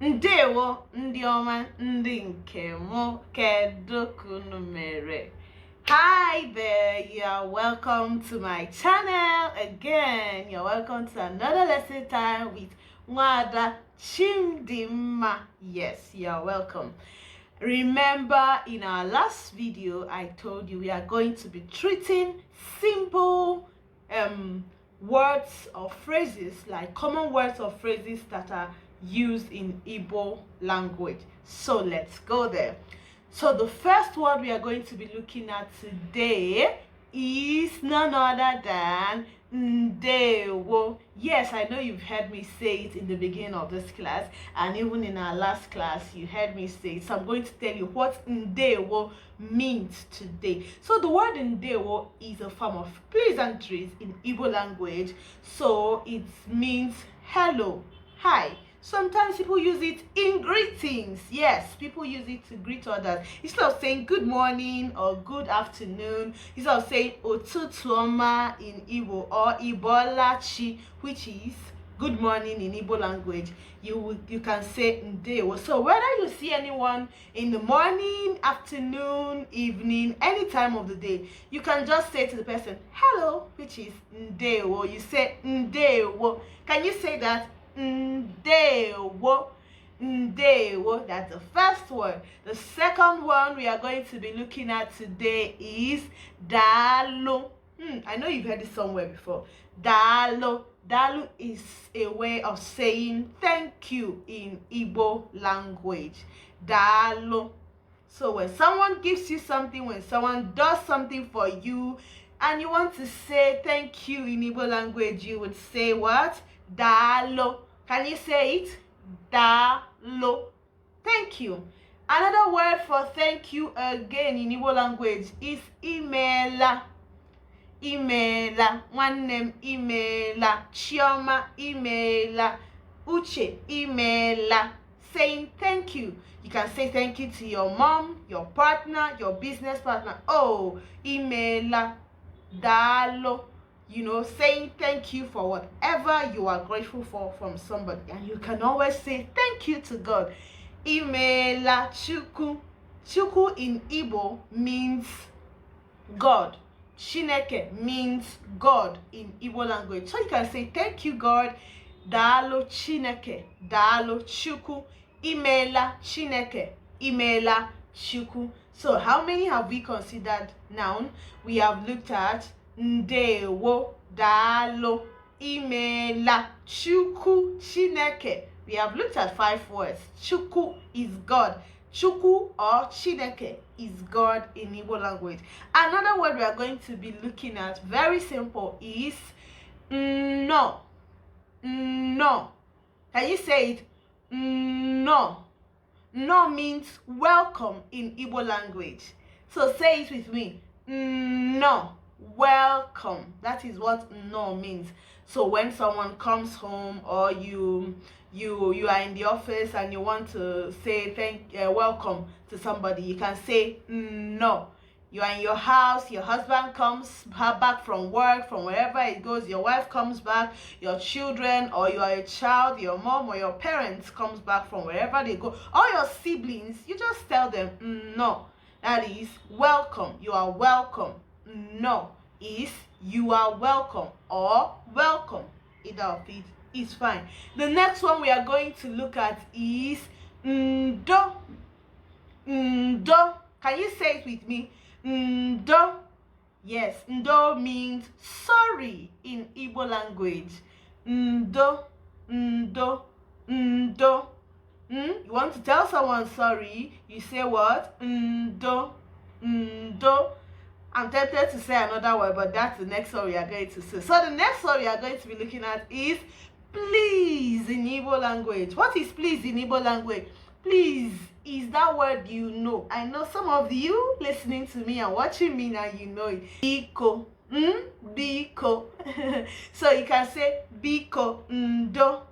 Ndewo ndị ọma ndị nke mụ kedu kunu mere. Hi there, you are welcome to my channel again. You're welcome to another lesson time with Nwada Chimdimma. Yes, you are welcome. Remember, in our last video I told you we are going to be treating simple words or phrases, like common words or phrases that are used in Igbo language. So let's go there. So the first word we are going to be looking at today is none other than Ndewo. Yes, I know you've heard me say it in the beginning of this class, and even in our last class you heard me say it. So I'm going to tell you what Ndewo means today. So the word Ndewo is a form of pleasantries in Igbo language. So it means hello, hi. Sometimes people use it in greetings. Yes, people use it to greet others. Instead of saying good morning or good afternoon, instead of saying Otutu Oma in Igbo or Ibolachi, which is good morning in Igbo language, you can say Ndewo. So whether you see anyone in the morning, afternoon, evening, any time of the day, you can just say to the person hello, which is Ndewo. You say Ndewo. Can you say that? Ndewo. Ndewo. That's the first word. The second one we are going to be looking at today is Dalo. I know you've heard it somewhere before. Dalo. Dalu is a way of saying thank you in Igbo language. Dalo. So when someone gives you something, when someone does something for you, and you want to say thank you in Igbo language, you would say what? Dalo. Can you say it? Dalo. Thank you. Another word for thank you again in Igbo language is imela. Imela. One name imela. Chioma imela. Uche imela. Saying thank you. You can say thank you to your mom, your partner, your business partner. Oh, imela. Dalo. You know, saying thank you for whatever you are grateful for from somebody. And you can always say thank you to God. Imela Chukwu. Chukwu in Igbo means God. Chineke means God in Igbo language. So you can say thank you God. Dalo Chineke. Dalo Chukwu. Imela Chineke. Imela Chukwu. So how many have we considered now? We have looked at Ndewo, Dalo, Imela, Chukwu, Chineke. We have looked at 5 words. Chukwu is God. Chukwu or Chineke is God in Igbo language. Another word we are going to be looking at, very simple, is no. No. Can you say it? No. No means welcome in Igbo language. So say it with me. No. Welcome. That is what no means. So when someone comes home, or you are in the office and you want to say welcome to somebody, you can say no. You are in your house, your husband comes back from work, from wherever it goes, your wife comes back, your children, or you are a child, your mom or your parents comes back from wherever they go, or your siblings, you just tell them no. That is welcome. You are welcome. No is you are welcome or welcome. Either of it is fine. The next one we are going to look at is ndo. Ndo. Can you say it with me? Ndo. Yes, ndo means sorry in Igbo language. Ndo. Ndo. Ndo. You want to tell someone sorry, you say what? Ndo. Ndo. I'm tempted to say another word, but that's the next one we are going to say. So the next one we are going to be looking at is please in Igbo language. What is please in Igbo language? Please is that word you know. I know some of you listening to me and watching me now, you know it. Biko. Biko. So you can say Biko Ndo.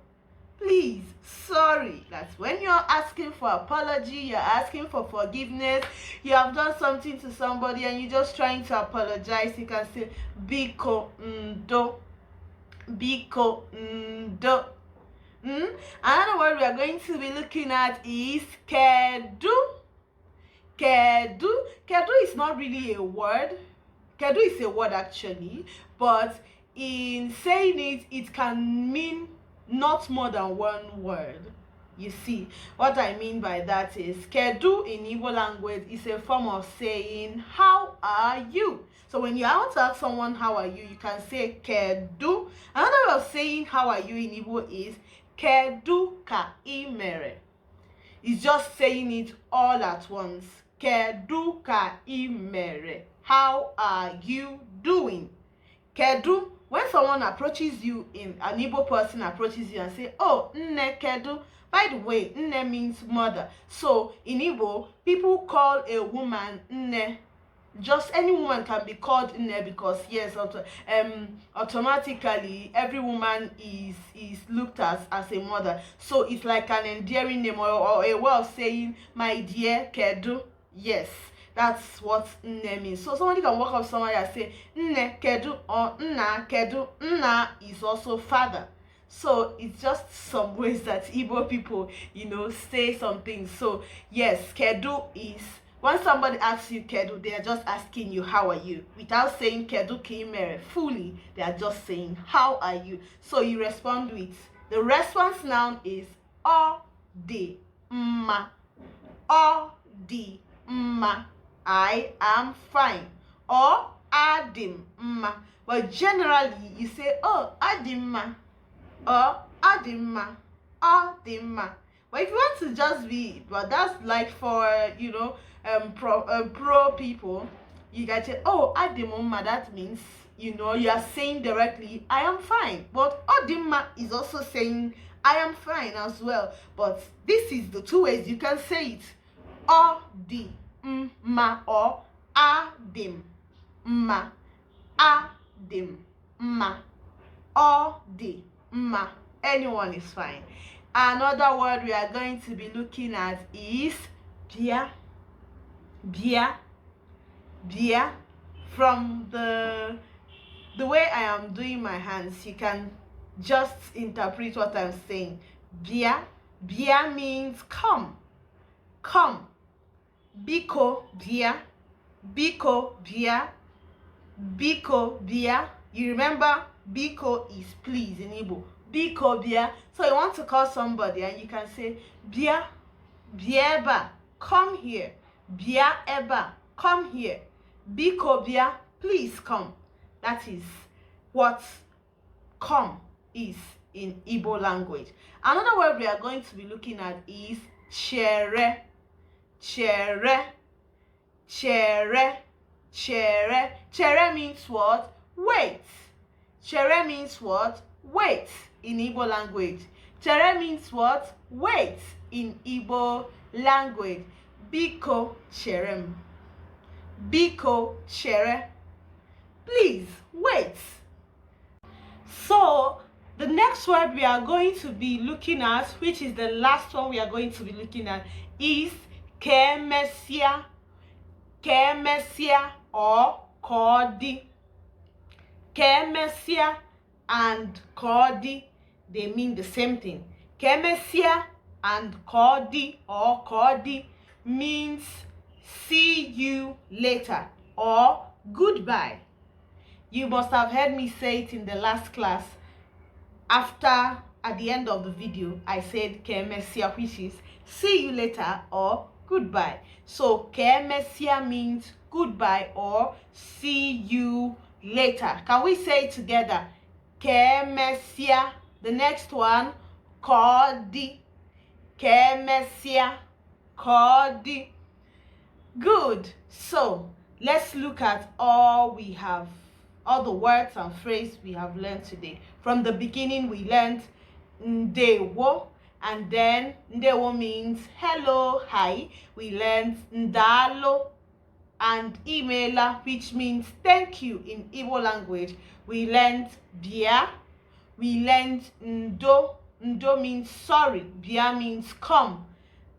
Please, sorry. That's when you're asking for apology, you're asking for forgiveness, you have done something to somebody and you're just trying to apologize. You can say Biko Ndo. Biko Ndo. Another word we are going to be looking at is kedu. Kedu. Kedu is not really a word. Kedu is a word actually, but in saying it, it can mean not more than one word. You see, what I mean by that is kedu in Igbo language is a form of saying how are you. So when you want to ask someone how are you, you can say kedu. Another way of saying how are you in Igbo is kedu ka imere. It's just saying it all at once. Kedu ka imere. How are you doing? Kedu, when someone approaches you, in an Igbo person approaches you and say, oh, nne kedu. By the way, nne means mother. So in Igbo, people call a woman nne. Just any woman can be called nne because yes, automatically every woman is looked at as a mother. So it's like an endearing name or a way of saying my dear kedu. Yes, that's what nne means. So somebody can walk up to somebody and say nne kedu or nna kedu. Nna is also father. So it's just some ways that Igbo people, say something. So yes, kedu is when somebody asks you kedu, they are just asking you how are you without saying kedu kimere fully. They are just saying how are you. So you respond with the response noun is o di mma. O di mma. I am fine. Or adim mma. But generally you say oh adim mma. Or adima, adima. But if you want to just be, but that's like for pro people, you can say oh adimuma. That means you are saying directly I am fine. But adima is also saying I am fine as well. But this is the two ways you can say it: adima or adim ma, adim ma, adi. Ma, anyone is fine. Another word we are going to be looking at is bia. Bia. Bia. From the way I am doing my hands, you can just interpret what I'm saying. Bia. Bia means come. Come. Biko bia. Biko bia. Biko bia. You remember biko is please in Igbo. Biko bia. So you want to call somebody and you can say bia, bieba, come here. Bia eba, come here. Biko bia, please come. That is what come is in Igbo language. Another word we are going to be looking at is chere. Chere. Chere. Chere. Chere means what? Wait. Chere means what? Wait in Igbo language. Chere means what? Wait in Igbo language. Biko cherem. Biko chere. Please wait. So the next word we are going to be looking at, which is the last one we are going to be looking at, is kemesia. Kemesia or kodi. Kemesia and kodi, they mean the same thing. Kemesia and kodi or kodi means see you later or goodbye. You must have heard me say it in the last class. At the end of the video, I said kemesia, which is see you later or goodbye. So kemesia means goodbye or see you later. Can we say it together? Kemesia. The next one, kodi. Kemesia, kodi. Good. So let's look at all the words and phrases we have learned today. From the beginning, we learned ndewo, and then ndewo means hello, hi. We learned ndalo and imela, which means thank you in Igbo language. We learned bia. We learned ndo. Ndo means sorry. Bia means come.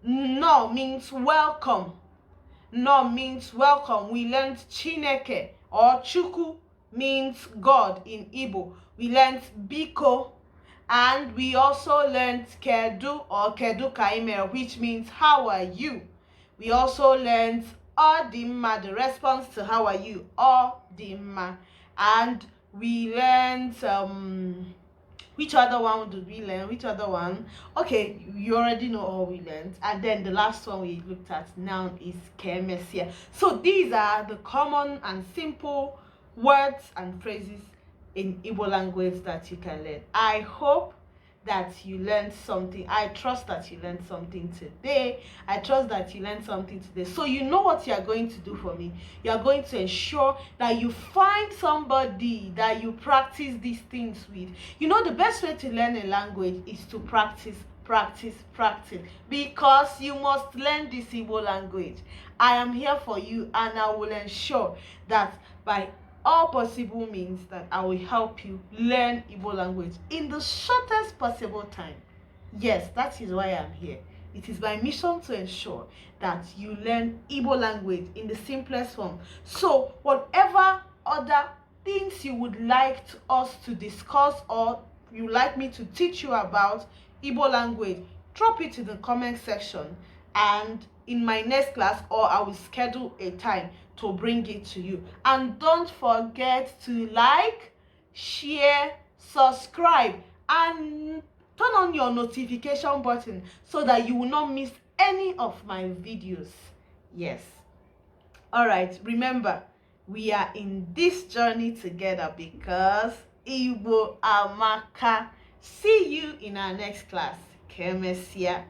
No means welcome. No means welcome. We learned chineke or chuku means God in Igbo. We learned biko And we also learned kedu or kedu kaimere, which means how are you. We also learned odimma, the response to how are you, odimma. And we learned which other one did we learn? Which other one? Okay, you already know all we learned. And then the last one we looked at now is kemesia. So these are the common and simple words and phrases in Igbo language that you can learn. I hope that you learned something. I trust that you learned something today. I trust that you learned something today. So you know what you are going to do for me. You are going to ensure that you find somebody that you practice these things with. You know, the best way to learn a language is to practice, because you must learn this Igbo language. I am here for you, and I will ensure that by all possible means that I will help you learn Igbo language in the shortest possible time. Yes, that is why I'm here. It is my mission to ensure that you learn Igbo language in the simplest form. So whatever other things you would like us to discuss, or you like me to teach you about Igbo language, drop it in the comment section, and in my next class, or I will schedule a time to bring it to you. And don't forget to like, share, subscribe, and turn on your notification button so that you will not miss any of my videos. Yes. All right, remember, we are in this journey together because Igbo Amaka. See you in our next class. Kemesia.